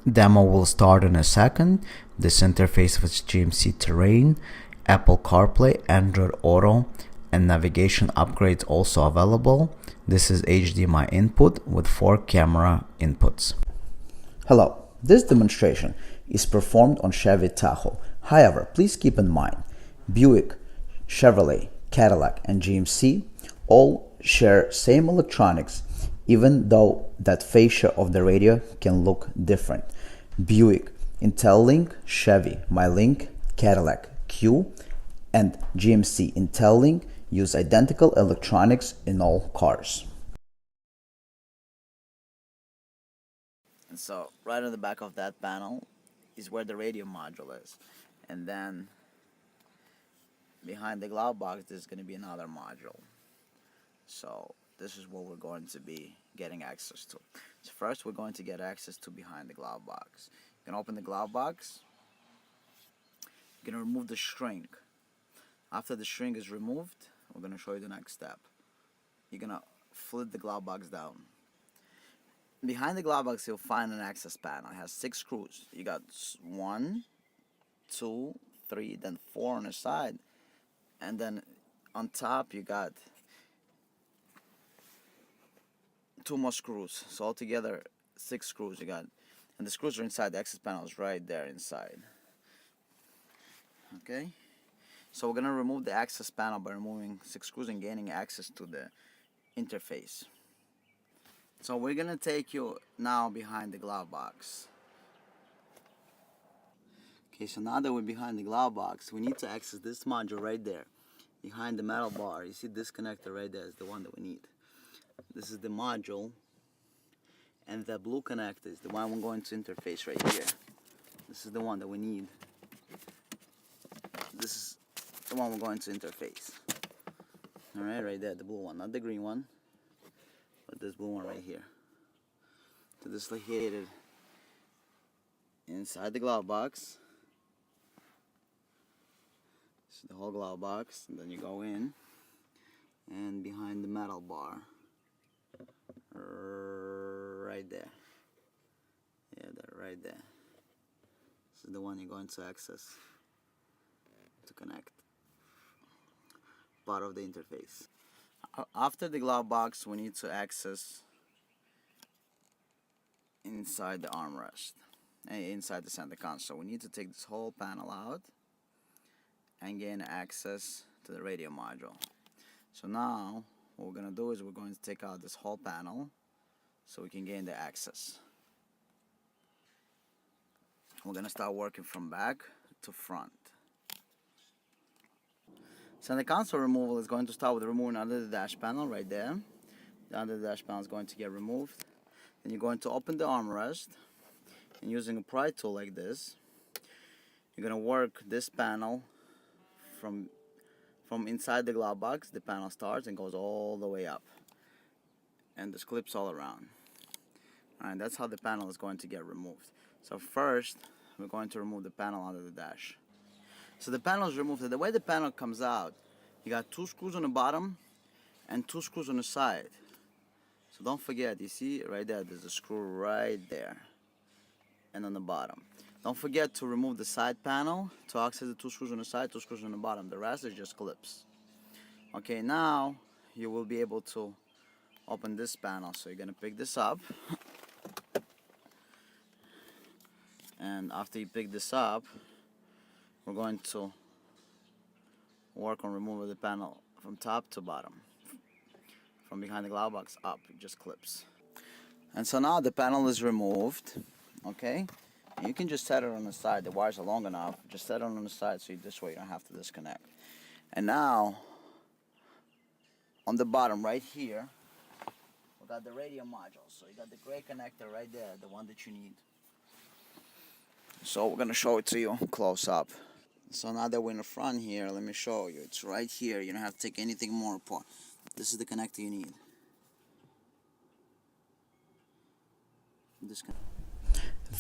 Demo will start in a second. This interface with GMC Terrain, Apple Carplay, Android Auto, and navigation upgrades also available. This is HDMI input with 4 camera inputs. Hello, this demonstration is performed on Chevy Tahoe. However, please keep in mind, Buick, Chevrolet, Cadillac, and GMC all share same electronics, even though that fascia of the radio can look different. Buick, Intellilink, Chevy, MyLink, Cadillac, Q, and GMC Intellilink use identical electronics in all cars. And so right on the back of that panel is where the radio module is. And then behind the glove box there's going to be another module. So this is what we're going to be getting access to. So first we're going to get access to behind the glove box. You can open the glove box. You're going to remove the shrink. After the shrink is removed, we're going to show you the next step. You're going to flip the glove box down. Behind the glove box you'll find an access panel. It has 6 screws. You got 1, 2, 3, then 4 on the side. And then on top you got 2 more screws. So altogether 6 screws you got. And the screws are inside. The access panel is right there inside. Okay? So we're going to remove the access panel by removing 6 screws and gaining access to the interface. So we're going to take you now behind the glove box. Okay, so now that we're behind the glove box, we need to access this module right there. Behind the metal bar, you see this connector right there is the one that we need. This is the module, and the blue connector is the one we're going to interface right here. This is the one that we need. This is the one we're going to interface. Alright, right there, the blue one, not the green one, but this blue one right here. So this is located inside the glove box. This is the whole glove box, and then you go in, and behind the metal bar, right there. Yeah, that right there. This is the one you're going to access to connect. Part of the interface. After the glove box, we need to access inside the armrest, inside the center console. We need to take this whole panel out and gain access to the radio module. So now what we're going to do is we're going to take out this whole panel so we can gain the access. We're going to start working from back to front. So the console removal is going to start with removing under the dash panel right there. The under the dash panel is going to get removed. Then you're going to open the armrest, and using a pry tool like this, you're going to work this panel from inside the glove box. The panel starts and goes all the way up, and there's clips all around. Alright, that's how the panel is going to get removed. So first we're going to remove the panel under the dash. So the panel is removed. The way the panel comes out, you got 2 screws on the bottom and 2 screws on the side. So don't forget, you see right there, there's a screw right there and on the bottom. Don't forget to remove the side panel to access the 2 screws on the side, 2 screws on the bottom. The rest is just clips. Okay, now you will be able to open this panel. So you're going to pick this up. And after you pick this up, we're going to work on removing the panel from top to bottom. From behind the glove box up, it just clips. And so now the panel is removed, okay? And you can just set it on the side. The wires are long enough. Just set it on the side so this way you don't have to disconnect. And now, on the bottom right here, we got the radio module. So you got the gray connector right there, the one that you need. So we're going to show it to you close up. So now that we're in the front here, let me show you. It's right here. You don't have to take anything more apart. This is the connector you need.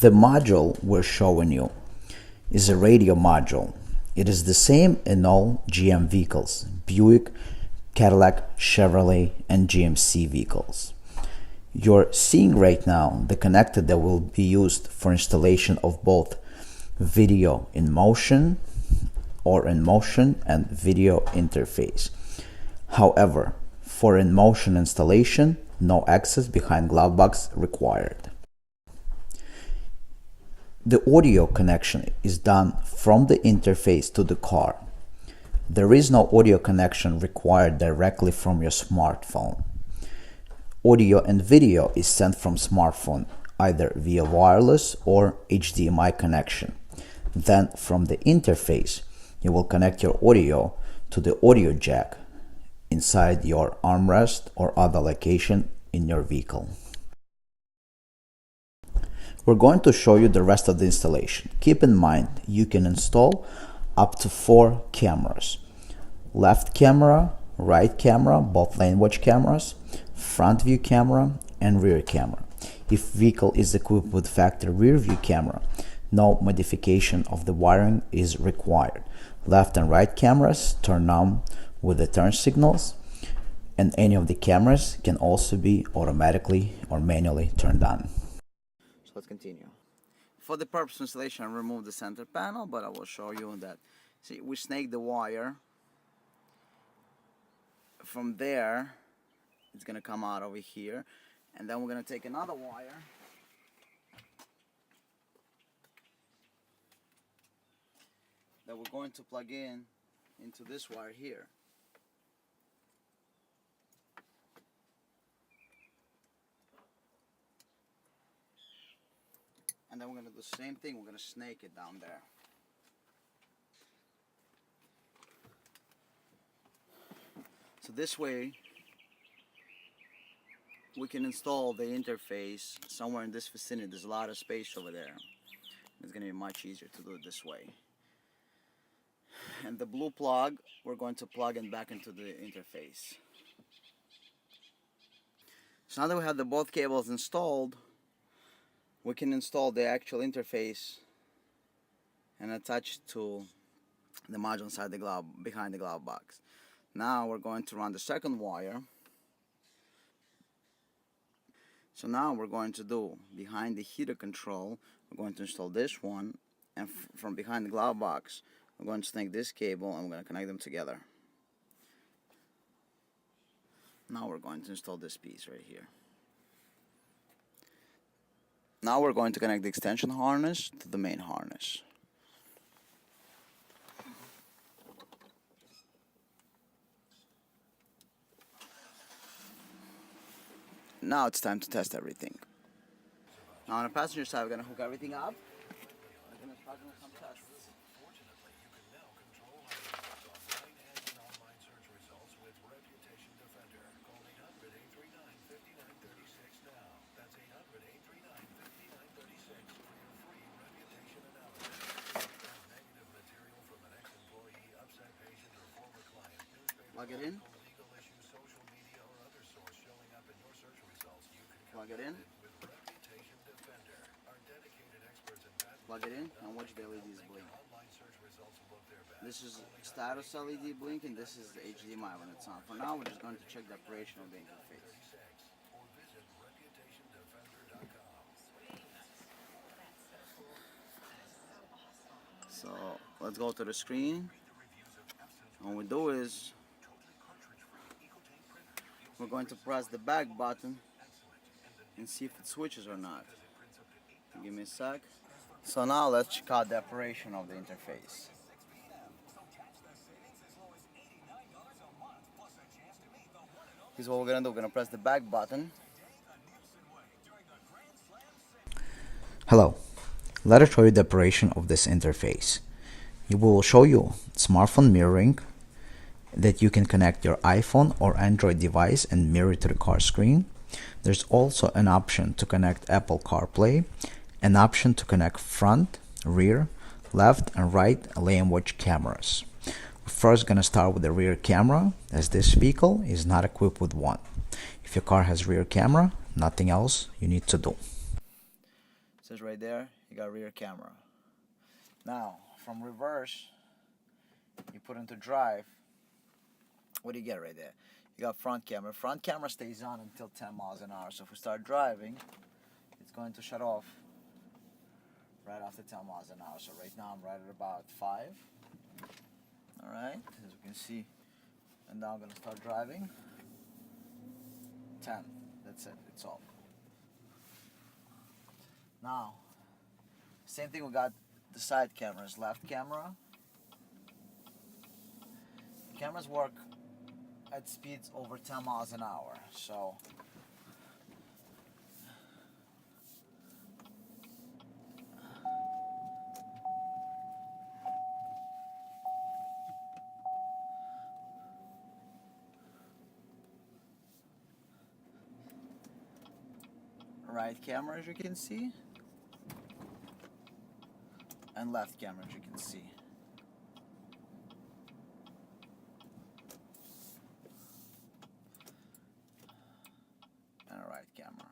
The module we're showing you is a radio module. It is the same in all GM vehicles, Buick, Cadillac, Chevrolet, and GMC vehicles. You're seeing right now the connector that will be used for installation of both video in motion or in motion and video interface. However, for in motion installation, no access behind glove box required. The audio connection is done from the interface to the car. There is no audio connection required directly from your smartphone. Audio and video is sent from smartphone either via wireless or HDMI connection. Then from the interface, you will connect your audio to the audio jack inside your armrest or other location in your vehicle. We're going to show you the rest of the installation. Keep in mind, you can install up to 4 cameras. Left camera, right camera, both lane watch cameras, front view camera, and rear camera. If vehicle is equipped with factory rear view camera, no modification of the wiring is required. Left and right cameras turn on with the turn signals, and any of the cameras can also be automatically or manually turned on. So let's continue. For the purpose of installation, I removed the center panel, but I will show you that. See, we snake the wire. From there, it's gonna come out over here, and then we're gonna take another wire that we're going to plug in into this wire here. And then we're going to do the same thing, we're going to snake it down there. So this way, we can install the interface somewhere in this vicinity. There's a lot of space over there. It's going to be much easier to do it this way. And the blue plug, we're going to plug it back into the interface. So now that we have the both cables installed, we can install the actual interface and attach it to the module inside the glove, behind the glove box. Now we're going to run the second wire. So now we're going to do behind the heater control, we're going to install this one, and from behind the glove box, we're going to snake this cable and we're going to connect them together. Now we're going to install this piece right here. Now we're going to connect the extension harness to the main harness. Now it's time to test everything. Now on the passenger side, we're going to hook everything up. We're going to start doing some tests. Plug it in. Plug it in. Plug it in and watch the LEDs blink. This is status LED blink and this is the HDMI when it's on. For now, we're just going to check the operation of the interface. So let's go to the screen. What we do is we're going to press the back button and see if it switches or not. Give me a sec. So now let's check out the operation of the interface. Here's what we're gonna do. We're gonna press the back button. Hello. Let us show you the operation of this interface. We will show you smartphone mirroring, that you can connect your iPhone or Android device and mirror to the car screen. There's also an option to connect Apple CarPlay, an option to connect front, rear, left and right lane watch cameras. We're first going to start with the rear camera, as this vehicle is not equipped with one. If your car has rear camera, nothing else you need to do. It says right there, you got rear camera. Now, from reverse, you put into drive. What do you get right there? You got front camera. Front camera stays on until 10 miles an hour. So if we start driving, it's going to shut off right after 10 miles an hour. So right now I'm right at about 5. Alright, as you can see. And now I'm going to start driving. 10. That's it. It's off. Now, same thing, we got the side cameras. Left camera. Cameras work at speeds over 10 miles an hour. So right camera, as you can see, and left camera, as you can see. And a right camera.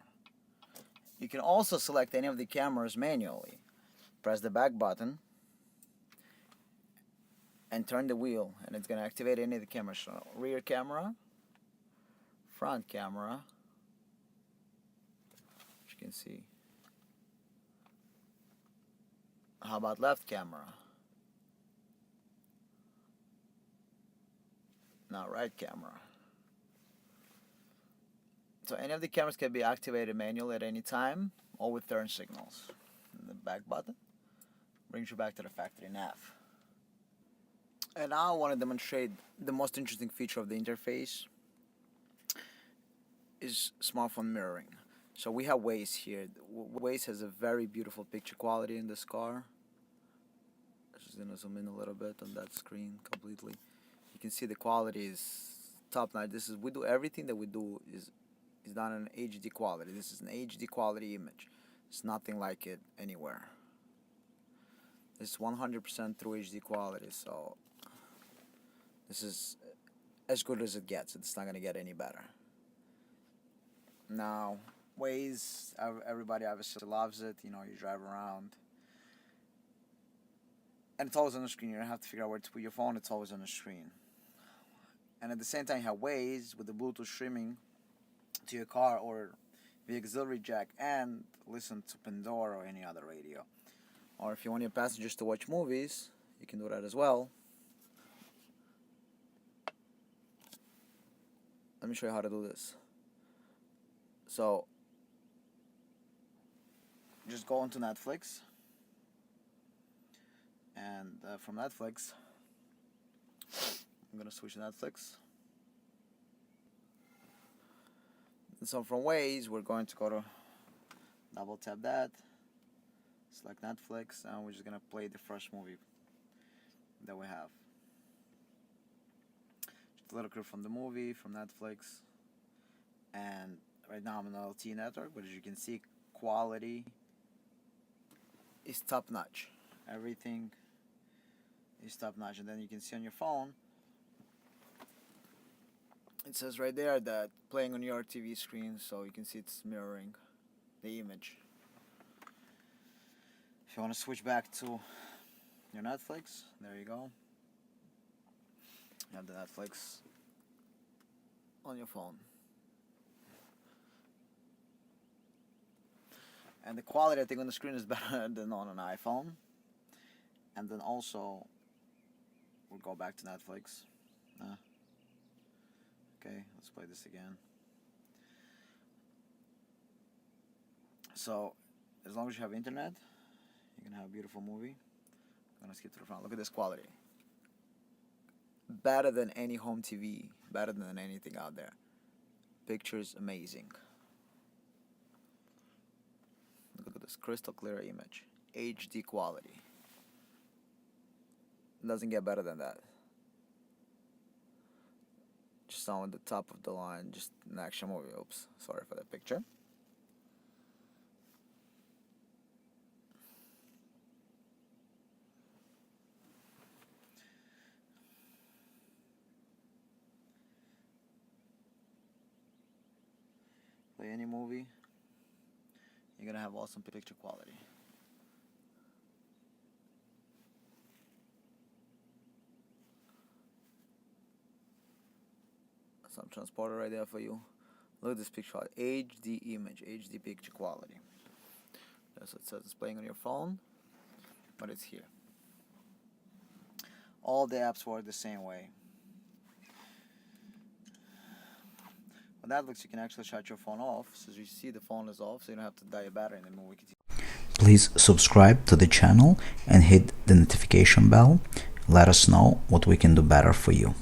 You can also select any of the cameras manually. Press the back button and turn the wheel, and it's going to activate any of the cameras. So rear camera, front camera, as you can see. How about left camera? Now right camera. So any of the cameras can be activated manually at any time or with turn signals. And the back button brings you back to the factory nav. And now I want to demonstrate the most interesting feature of the interface is smartphone mirroring. So we have Waze here. Waze has a very beautiful picture quality in this car. I'm just going to zoom in a little bit on that screen completely. You can see the quality is top notch. We do everything that we do is done in HD quality. This is an HD quality image. It's nothing like it anywhere. It's 100% through HD quality, so this is as good as it gets. It's not gonna get any better. Now, Waze, everybody obviously loves it. You know, you drive around, and it's always on the screen. You don't have to figure out where to put your phone. It's always on the screen. And at the same time, you have Waze with the Bluetooth streaming to your car or the auxiliary jack, and listen to Pandora or any other radio. Or if you want your passengers to watch movies, you can do that as well. Let me show you how to do this. So just go into Netflix, and from Netflix I'm gonna switch to Netflix. And so from Waze, we're going to go to double tap that, select Netflix, and we're just gonna play the first movie that we have. Just a little clip from the movie from Netflix, and right now I'm on the LTE network, but as you can see, quality is top notch. Everything is top notch, and then you can see on your phone. It says right there that playing on your TV screen, so you can see it's mirroring the image. If you want to switch back to your Netflix, there you go. You have the Netflix on your phone. And the quality, I think, on the screen is better than on an iPhone. And then also, we'll go back to Netflix. Okay, let's play this again. So, as long as you have internet, you can have a beautiful movie. I'm gonna skip to the front. Look at this quality. Better than any home TV. Better than anything out there. Pictures amazing. Look at this crystal clear image. HD quality. Doesn't get better than that. Just on the top of the line, just an action movie. Oops, sorry for that picture. Play any movie, you're gonna have awesome picture quality. some transporter right there for you. Look at this picture, HD image, HD picture quality. That's what it says, it's playing on your phone, but it's here. All the apps work the same way. When that looks, you can actually shut your phone off. So as you see, the phone is off, so you don't have to die a battery anymore. Please subscribe to the channel and hit the notification bell. Let us know what we can do better for you.